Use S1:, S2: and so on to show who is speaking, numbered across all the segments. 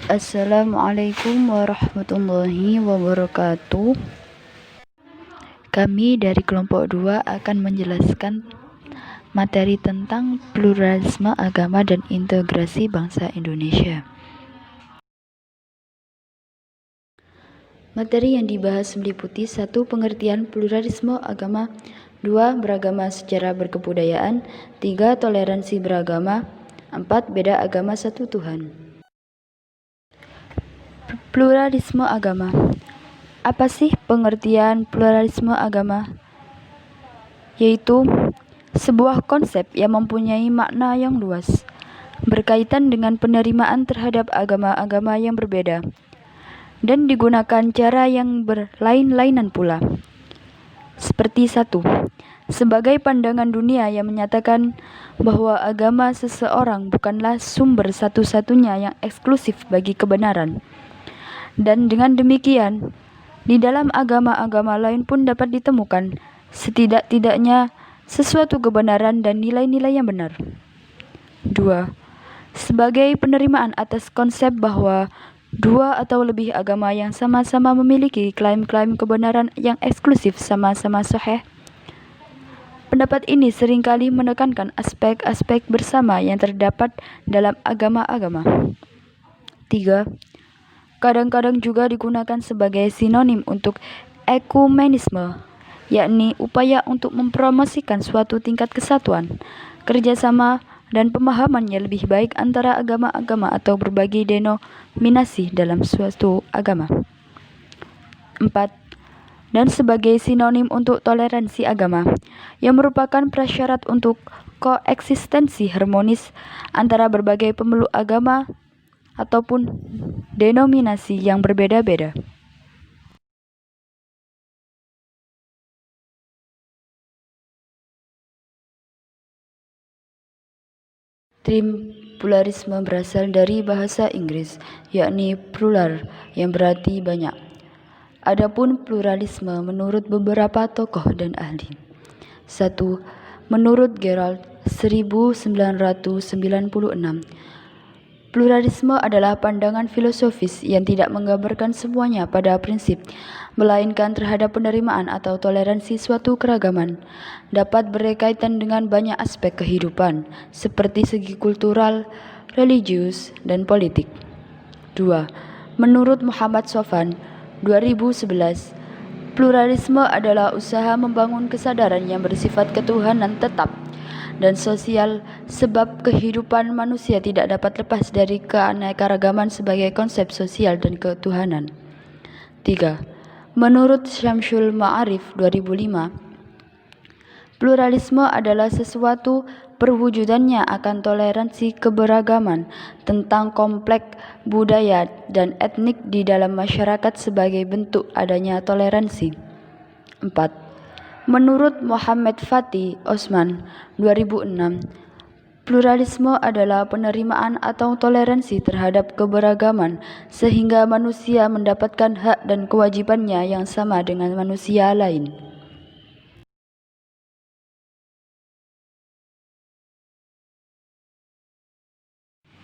S1: Assalamualaikum warahmatullahi wabarakatuh. Kami dari kelompok 2 akan menjelaskan materi tentang pluralisme agama dan integrasi bangsa Indonesia. Materi yang dibahas meliputi 1. Pengertian pluralisme agama, 2. Beragama secara berkebudayaan, 3. Toleransi beragama, 4. Beda agama satu Tuhan. Pluralisme agama. Apa sih pengertian pluralisme agama? Yaitu sebuah konsep yang mempunyai makna yang luas, berkaitan dengan penerimaan terhadap agama-agama yang berbeda, dan digunakan cara yang berlain-lainan pula. Seperti 1. Sebagai pandangan dunia yang menyatakan bahwa agama seseorang bukanlah sumber satu-satunya yang eksklusif bagi kebenaran. Dan dengan demikian, di dalam agama-agama lain pun dapat ditemukan setidak-tidaknya sesuatu kebenaran dan nilai-nilai yang benar. 2. Sebagai penerimaan atas konsep bahwa dua atau lebih agama yang sama-sama memiliki klaim-klaim kebenaran yang eksklusif sama-sama sahih. Pendapat ini seringkali menekankan aspek-aspek bersama yang terdapat dalam agama-agama. 3. Kadang-kadang juga digunakan sebagai sinonim untuk ekumenisme, yakni upaya untuk mempromosikan suatu tingkat kesatuan, kerjasama, dan pemahaman yang lebih baik antara agama-agama atau berbagai denominasi dalam suatu agama. 4. Dan sebagai sinonim untuk toleransi agama, yang merupakan prasyarat untuk koeksistensi harmonis antara berbagai pemeluk agama ataupun denominasi yang berbeda-beda. Term pluralisme berasal dari bahasa Inggris, yakni plural, yang berarti banyak. Adapun pluralisme menurut beberapa tokoh dan ahli. 1. Menurut Gerald 1996, pluralisme adalah pandangan filosofis yang tidak menggambarkan semuanya pada prinsip, melainkan terhadap penerimaan atau toleransi suatu keragaman. Dapat berkaitan dengan banyak aspek kehidupan, seperti segi kultural, religius, dan politik. 2. Menurut Muhammad Sofan 2011, pluralisme adalah usaha membangun kesadaran yang bersifat ketuhanan tetap dan sosial, sebab kehidupan manusia tidak dapat lepas dari keanekaragaman sebagai konsep sosial dan ketuhanan. 3. Menurut Syamsul Ma'arif 2005, pluralisme adalah sesuatu perwujudannya akan toleransi keberagaman tentang kompleks budaya dan etnik di dalam masyarakat sebagai bentuk adanya toleransi. 4. Menurut Muhammad Fatih Osman 2006, pluralisme adalah penerimaan atau toleransi terhadap keberagaman sehingga manusia mendapatkan hak dan kewajibannya yang sama dengan manusia lain.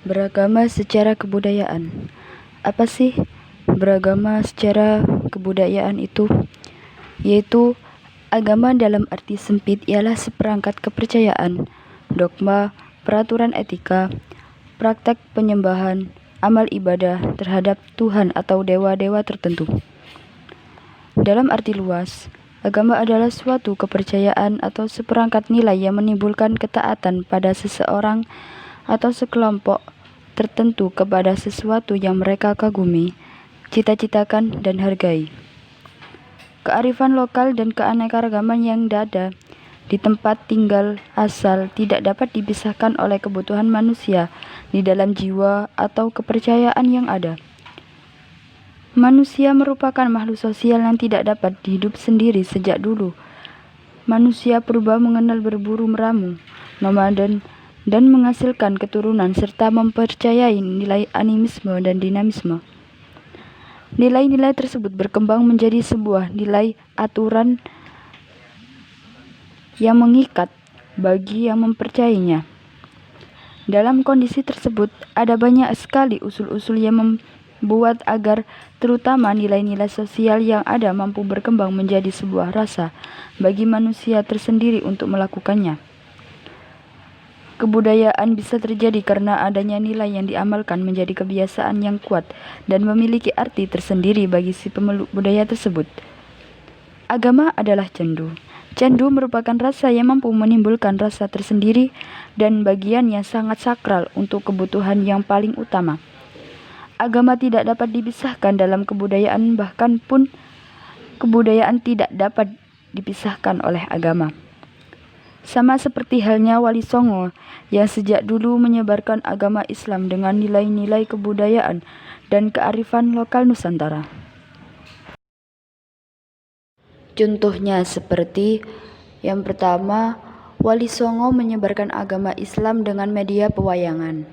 S1: Beragama secara kebudayaan. Apa sih beragama secara kebudayaan itu? Yaitu agama dalam arti sempit ialah seperangkat kepercayaan, dogma, peraturan etika, praktek penyembahan, amal ibadah terhadap Tuhan atau dewa-dewa tertentu. Dalam arti luas, agama adalah suatu kepercayaan atau seperangkat nilai yang menimbulkan ketaatan pada seseorang atau sekelompok tertentu kepada sesuatu yang mereka kagumi, cita-citakan, dan hargai. Kearifan lokal dan keanekaragaman yang ada di tempat tinggal asal tidak dapat dipisahkan oleh kebutuhan manusia di dalam jiwa atau kepercayaan yang ada. Manusia merupakan makhluk sosial yang tidak dapat hidup sendiri sejak dulu. Manusia purba mengenal berburu meramu, nomaden, dan menghasilkan keturunan serta mempercayai nilai animisme dan dinamisme. Nilai-nilai tersebut berkembang menjadi sebuah nilai aturan yang mengikat bagi yang mempercayainya. Dalam kondisi tersebut, ada banyak sekali usul-usul yang membuat agar terutama nilai-nilai sosial yang ada mampu berkembang menjadi sebuah rasa bagi manusia tersendiri untuk melakukannya. Kebudayaan bisa terjadi karena adanya nilai yang diamalkan menjadi kebiasaan yang kuat dan memiliki arti tersendiri bagi si pemeluk budaya tersebut. Agama adalah candu. Candu merupakan rasa yang mampu menimbulkan rasa tersendiri dan bagian yang sangat sakral untuk kebutuhan yang paling utama. Agama tidak dapat dipisahkan dalam kebudayaan, bahkan pun kebudayaan tidak dapat dipisahkan oleh agama. Sama seperti halnya Wali Songo yang sejak dulu menyebarkan agama Islam dengan nilai-nilai kebudayaan dan kearifan lokal Nusantara. Contohnya seperti yang pertama, Wali Songo menyebarkan agama Islam dengan media pewayangan.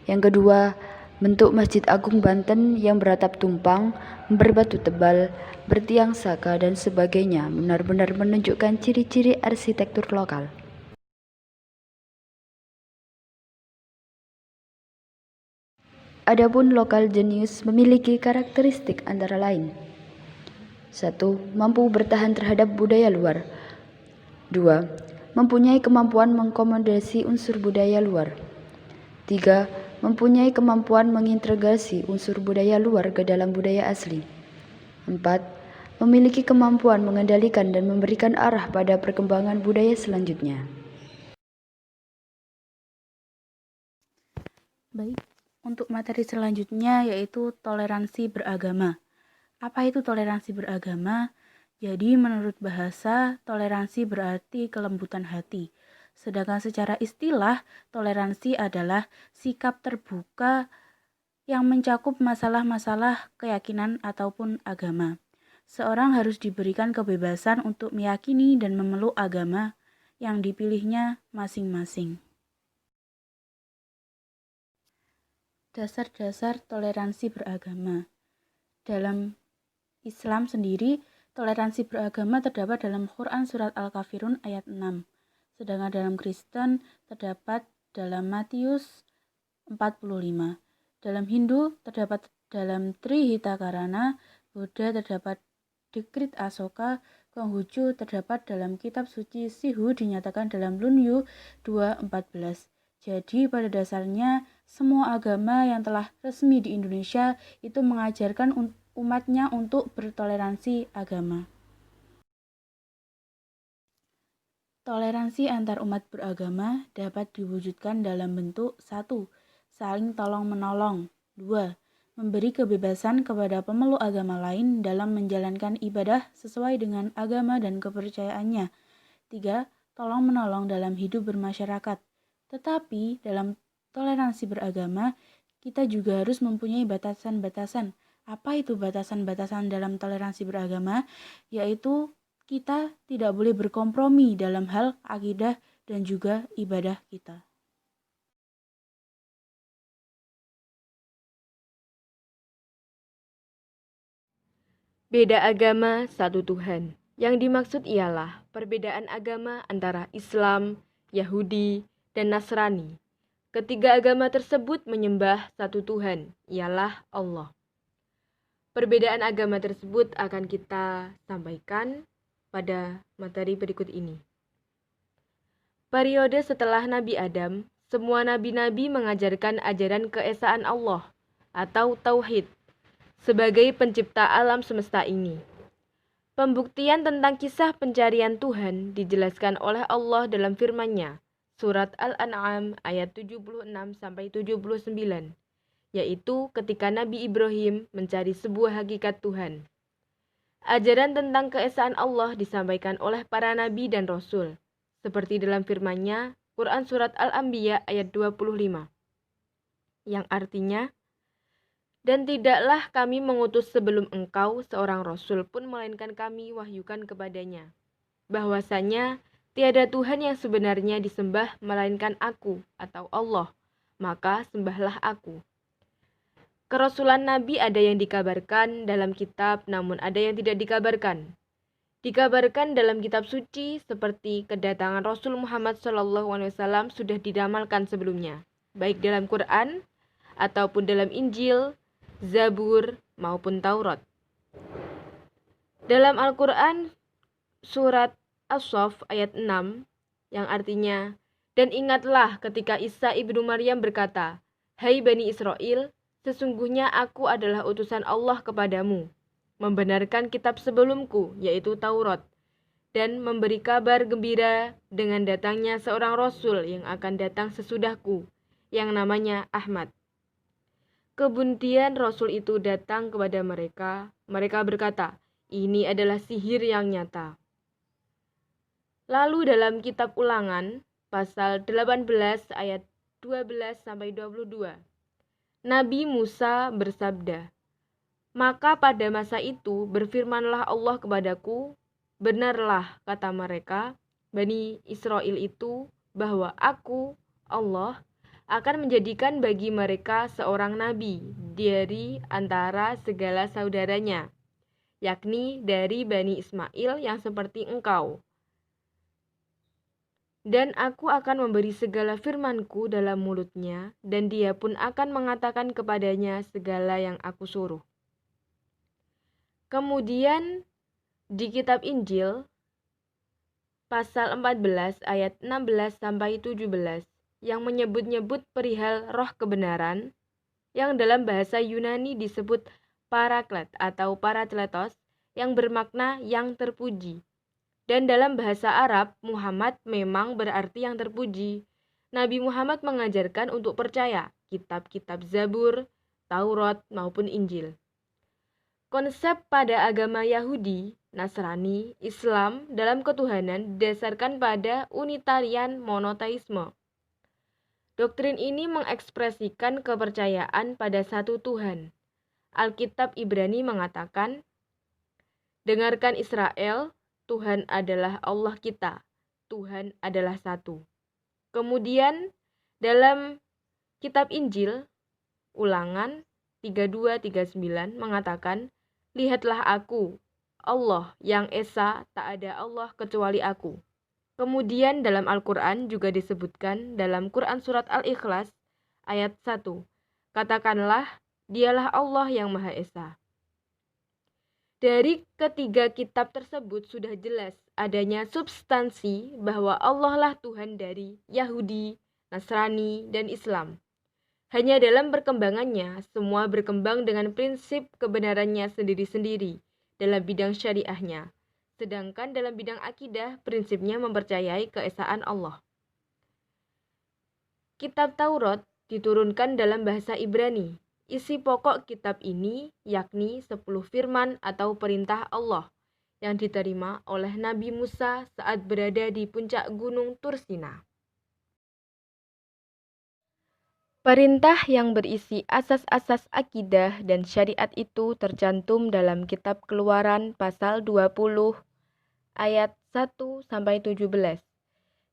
S1: Yang kedua, bentuk Masjid Agung Banten yang beratap tumpang, berbatu tebal, bertiang saka dan sebagainya benar-benar menunjukkan ciri-ciri arsitektur lokal. Adapun lokal jenius memiliki karakteristik antara lain: 1. Mampu bertahan terhadap budaya luar. 2. Mempunyai kemampuan mengakomodasi unsur budaya luar. 3. Mempunyai kemampuan mengintegrasi unsur budaya luar ke dalam budaya asli. 4. Memiliki kemampuan mengendalikan dan memberikan arah pada perkembangan budaya selanjutnya.
S2: Baik, untuk materi selanjutnya yaitu toleransi beragama. Apa itu toleransi beragama? Jadi menurut bahasa, toleransi berarti kelembutan hati. Sedangkan secara istilah, toleransi adalah sikap terbuka yang mencakup masalah-masalah keyakinan ataupun agama. Seorang harus diberikan kebebasan untuk meyakini dan memeluk agama yang dipilihnya masing-masing. Dasar-dasar toleransi beragama. Dalam Islam sendiri, toleransi beragama terdapat dalam Quran Surat Al-Kafirun ayat 6. Sedangkan dalam Kristen terdapat dalam Matius 45. Dalam Hindu terdapat dalam Trihitakarana, Buddha terdapat Dikrit Asoka, Konghucu terdapat dalam kitab suci Sihu, dinyatakan dalam Lunyu 2:14. Jadi pada dasarnya semua agama yang telah resmi di Indonesia itu mengajarkan umatnya untuk bertoleransi agama. Toleransi antar umat beragama dapat diwujudkan dalam bentuk 1. Saling tolong-menolong. 2. Memberi kebebasan kepada pemeluk agama lain dalam menjalankan ibadah sesuai dengan agama dan kepercayaannya. 3. Tolong-menolong dalam hidup bermasyarakat. Tetapi dalam toleransi beragama, kita juga harus mempunyai batasan-batasan. Apa itu batasan-batasan dalam toleransi beragama? Yaitu kita tidak boleh berkompromi dalam hal akidah dan juga ibadah kita.
S3: Beda agama, satu Tuhan. Yang dimaksud ialah perbedaan agama antara Islam, Yahudi, dan Nasrani. Ketiga agama tersebut menyembah satu Tuhan, ialah Allah. Perbedaan agama tersebut akan kita sampaikan pada materi berikut ini. Periode setelah Nabi Adam, semua nabi-nabi mengajarkan ajaran keesaan Allah atau Tauhid sebagai pencipta alam semesta ini. Pembuktian tentang kisah pencarian Tuhan dijelaskan oleh Allah dalam firman-Nya, Surat Al-An'am ayat 76-79. Yaitu ketika Nabi Ibrahim mencari sebuah hakikat Tuhan. Ajaran tentang keesaan Allah disampaikan oleh para nabi dan rasul, seperti dalam firman-Nya, Quran Surat Al-Anbiya ayat 25, yang artinya, dan tidaklah kami mengutus sebelum engkau seorang rasul pun melainkan kami wahyukan kepadanya, bahwasanya tiada Tuhan yang sebenarnya disembah melainkan aku atau Allah, maka sembahlah aku. Kerasulan Nabi ada yang dikabarkan dalam kitab, namun ada yang tidak dikabarkan. Dikabarkan dalam kitab suci seperti kedatangan Rasul Muhammad SAW sudah diramalkan sebelumnya. baik dalam Quran ataupun dalam Injil, Zabur, maupun Taurat. Dalam Al-Quran, surat As-Saff ayat 6, yang artinya, "Dan ingatlah ketika Isa ibnu Maryam berkata, 'Hai Bani Israel, sesungguhnya aku adalah utusan Allah kepadamu, membenarkan kitab sebelumku, yaitu Taurat, dan memberi kabar gembira dengan datangnya seorang Rasul yang akan datang sesudahku, yang namanya Ahmad.' Kemudian Rasul itu datang kepada mereka. Mereka berkata, 'Ini adalah sihir yang nyata.' Lalu dalam kitab Ulangan, pasal 18 ayat 12-22, Nabi Musa bersabda, 'Maka pada masa itu berfirmanlah Allah kepadaku, benarlah kata mereka, Bani Israel itu, bahwa aku, Allah, akan menjadikan bagi mereka seorang nabi dari antara segala saudaranya, yakni dari Bani Ismail yang seperti engkau. Dan aku akan memberi segala firmanku dalam mulutnya, dan dia pun akan mengatakan kepadanya segala yang aku suruh.' Kemudian di kitab Injil, pasal 14 ayat 16-17, yang menyebut-nyebut perihal roh kebenaran, yang dalam bahasa Yunani disebut paraklet atau parakletos, yang bermakna yang terpuji. Dan dalam bahasa Arab, Muhammad memang berarti yang terpuji. Nabi Muhammad mengajarkan untuk percaya kitab-kitab Zabur, Taurat, maupun Injil. Konsep pada agama Yahudi, Nasrani, Islam dalam ketuhanan didasarkan pada unitarian monoteisme. Doktrin ini mengekspresikan kepercayaan pada satu Tuhan. Alkitab Ibrani mengatakan, "Dengarkan Israel, Tuhan adalah Allah kita, Tuhan adalah satu." Kemudian dalam kitab Injil, Ulangan 32-39 mengatakan, "Lihatlah aku, Allah yang Esa, tak ada Allah kecuali aku." Kemudian dalam Al-Quran juga disebutkan dalam Quran Surat Al-Ikhlas ayat 1, "Katakanlah, dialah Allah yang Maha Esa." Dari ketiga kitab tersebut sudah jelas adanya substansi bahwa Allah lah Tuhan dari Yahudi, Nasrani, dan Islam. Hanya dalam perkembangannya, semua berkembang dengan prinsip kebenarannya sendiri-sendiri dalam bidang syariahnya. Sedangkan dalam bidang akidah, prinsipnya mempercayai keesaan Allah. Kitab Taurat diturunkan dalam bahasa Ibrani. Isi pokok kitab ini yakni 10 firman atau perintah Allah yang diterima oleh Nabi Musa saat berada di puncak gunung Tursina. Perintah yang berisi asas-asas akidah dan syariat itu tercantum dalam kitab Keluaran pasal 20 ayat 1-17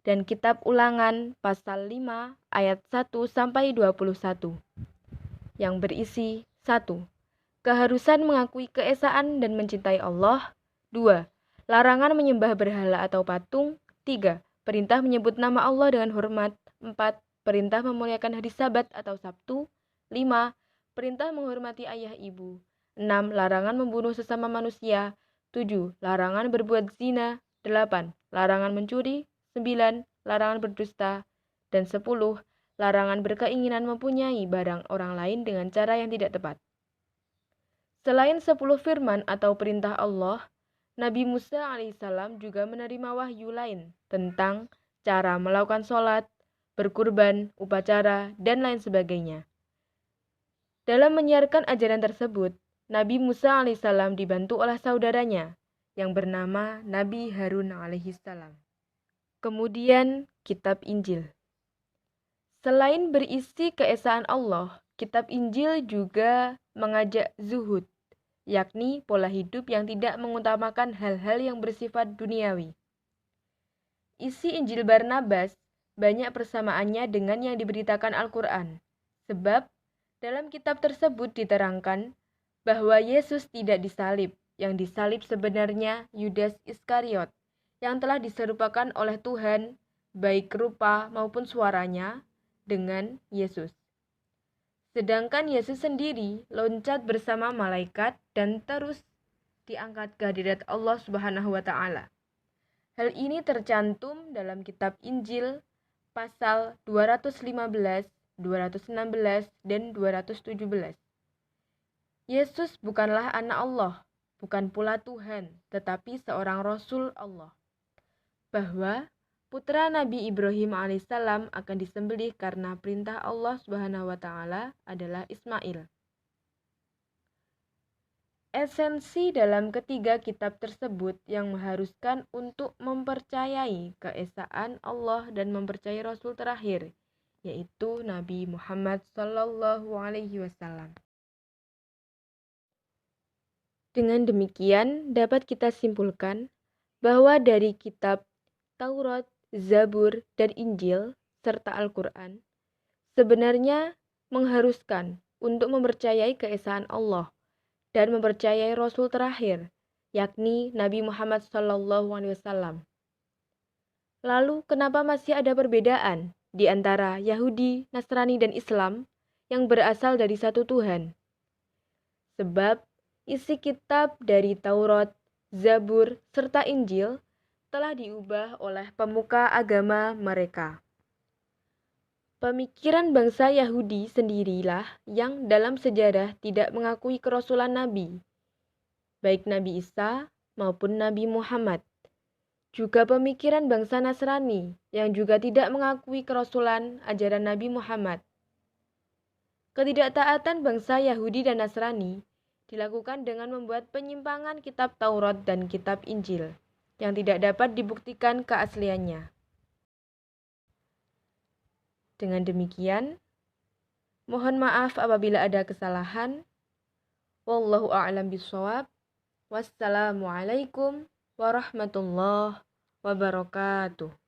S3: dan kitab Ulangan pasal 5 ayat 1-21 yang berisi 1. Keharusan mengakui keesaan dan mencintai Allah. 2. Larangan menyembah berhala atau patung. 3. Perintah menyebut nama Allah dengan hormat. 4. Perintah memuliakan hari Sabat atau Sabtu. 5. Perintah menghormati ayah ibu. 6. Larangan membunuh sesama manusia. 7. Larangan berbuat zina. 8. Larangan mencuri. 9. Larangan berdusta. Dan 10. Larangan berkeinginan mempunyai barang orang lain dengan cara yang tidak tepat. Selain 10 firman atau perintah Allah, Nabi Musa alaihissalam juga menerima wahyu lain tentang cara melakukan sholat, berkurban, upacara, dan lain sebagainya. Dalam menyiarkan ajaran tersebut, Nabi Musa alaihissalam dibantu oleh saudaranya yang bernama Nabi Harun alaihissalam. Kemudian kitab Injil. Selain berisi keesaan Allah, kitab Injil juga mengajak zuhud, yakni pola hidup yang tidak mengutamakan hal-hal yang bersifat duniawi. Isi Injil Barnabas banyak persamaannya dengan yang diberitakan Al-Quran, sebab dalam kitab tersebut diterangkan bahwa Yesus tidak disalib, yang disalib sebenarnya Yudas Iskariot, yang telah diserupakan oleh Tuhan, baik rupa maupun suaranya, dengan Yesus. Sedangkan Yesus sendiri loncat bersama malaikat dan terus diangkat ke hadirat Allah Subhanahu wa taala. Hal ini tercantum dalam kitab Injil pasal 215, 216, dan 217. Yesus bukanlah anak Allah, bukan pula Tuhan, tetapi seorang Rasul Allah. Bahwa putra Nabi Ibrahim alaihissalam akan disembelih karena perintah Allah Subhanahu wa taala adalah Ismail. Esensi dalam ketiga kitab tersebut yang mengharuskan untuk mempercayai keesaan Allah dan mempercayai Rasul terakhir, yaitu Nabi Muhammad SAW. Dengan demikian dapat kita simpulkan bahwa dari kitab Taurat, Zabur, dan Injil, serta Al-Quran, sebenarnya mengharuskan untuk mempercayai keesaan Allah dan mempercayai Rasul terakhir, yakni Nabi Muhammad SAW. Lalu, kenapa masih ada perbedaan di antara Yahudi, Nasrani, dan Islam yang berasal dari satu Tuhan? Sebab isi kitab dari Taurat, Zabur, serta Injil telah diubah oleh pemuka agama mereka. Pemikiran bangsa Yahudi sendirilah yang dalam sejarah tidak mengakui kerasulan Nabi, baik Nabi Isa maupun Nabi Muhammad. Juga pemikiran bangsa Nasrani yang juga tidak mengakui kerasulan ajaran Nabi Muhammad. Ketidaktaatan bangsa Yahudi dan Nasrani dilakukan dengan membuat penyimpangan kitab Taurat dan kitab Injil yang tidak dapat dibuktikan keasliannya. Dengan demikian, mohon maaf apabila ada kesalahan. Wallahu a'lam bishawab. Wassalamualaikum warahmatullahi wabarakatuh.